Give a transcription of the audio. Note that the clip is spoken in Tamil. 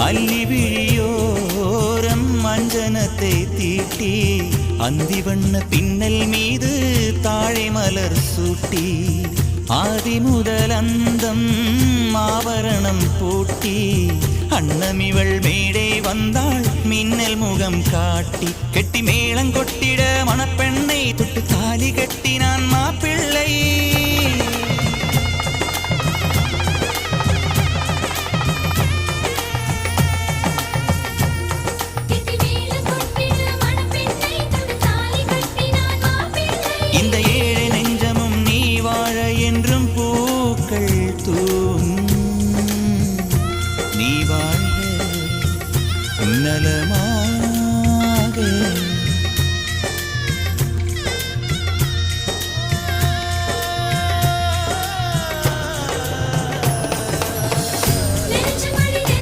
அல்லி விழியோரம் மஞ்சனத்தை தீட்டி அந்தி வண்ண பின்னல் மீது தாழை மலர் சூட்டி ஆதி முதல் அந்தம் ஆபரணம் பூட்டி அன்னமிவள் மேடை வந்தாள் மின்னல் முகம் காட்டி கெட்டி மேளங்கொட்டிட மணப்பெண்ணை தொட்டு தாலி கட்டினான் மாப்பிள்ளை இந்த ஏழை நெஞ்சமும் நீ வாழ என்றும் பூக்கள் நீ வாழ நலமாக